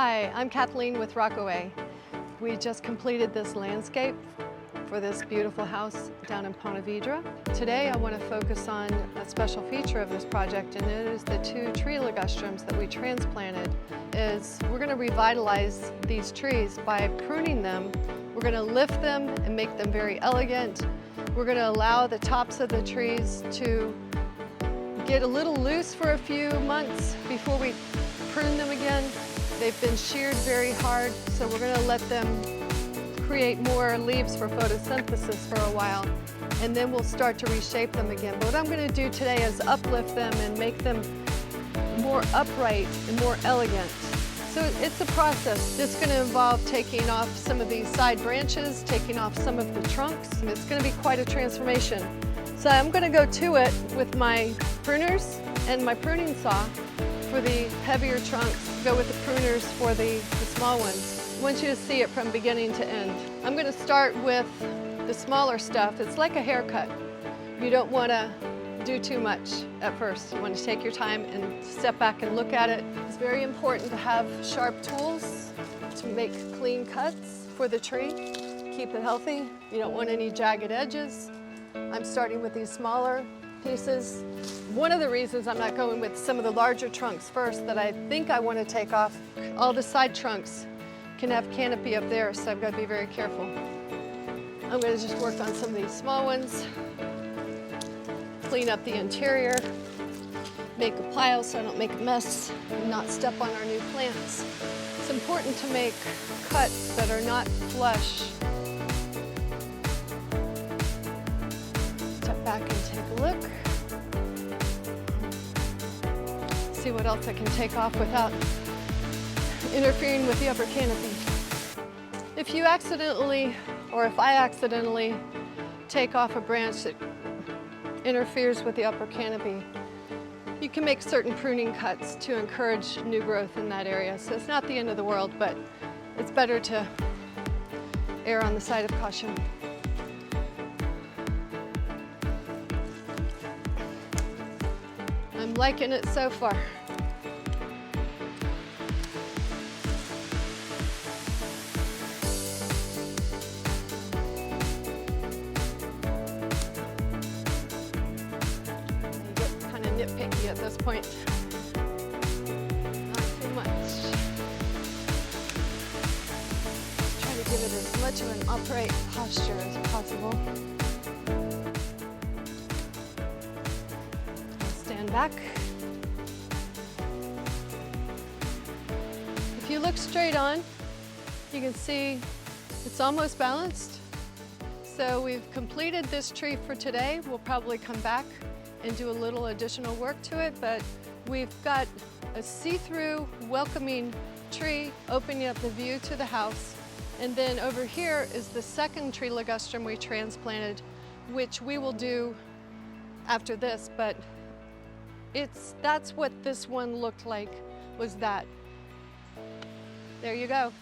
Hi, I'm Kathleen with Rockaway. We just completed this landscape for this beautiful house down in Ponte Vedra. Today I want to focus on a special feature of this project, and it is the 2 tree Ligustrums that we transplanted. We're going to revitalize these trees by pruning them. We're going to lift them and make them very elegant. We're going to allow the tops of the trees to get a little loose for a few months before we prune them again. They've been sheared very hard, so we're going to let them create more leaves for photosynthesis for a while, and then we'll start to reshape them again. But what I'm going to do today is uplift them and make them more upright and more elegant. So it's a process. It's going to involve taking off some of these side branches, taking off some of the trunks. It's going to be quite a transformation. So I'm going to go to it with my pruners and my pruning saw for the heavier trunks, go with the pruners for the small ones. I want you to see it from beginning to end. I'm going to start with the smaller stuff. It's like a haircut. You don't want to do too much at first. You want to take your time and step back and look at it. It's very important to have sharp tools to make clean cuts for the tree. Keep it healthy. You don't want any jagged edges. I'm starting with these smaller pieces. One of the reasons I'm not going with some of the larger trunks first that I think I want to take off, all the side trunks can have canopy up there, so I've got to be very careful. I'm going to just work on some of these small ones, clean up the interior, make a pile so I don't make a mess and not step on our new plants. It's important to make cuts that are not flush. Step back and take a look. See what else I can take off without interfering with the upper canopy. If you accidentally, or if I accidentally take off a branch that interferes with the upper canopy, you can make certain pruning cuts to encourage new growth in that area. So it's not the end of the world, but it's better to err on the side of caution. I'm liking it so far. You get kind of nitpicky at this point. Not too much. Try to give it as much of an upright posture as possible. Back. If you look straight on, you can see it's almost balanced. So we've completed this tree for today. We'll probably come back and do a little additional work to it, but we've got a see-through, welcoming tree opening up the view to the house. And then over here is the second tree ligustrum we transplanted, which we will do after this, but that's what this one looked like, was that. There you go.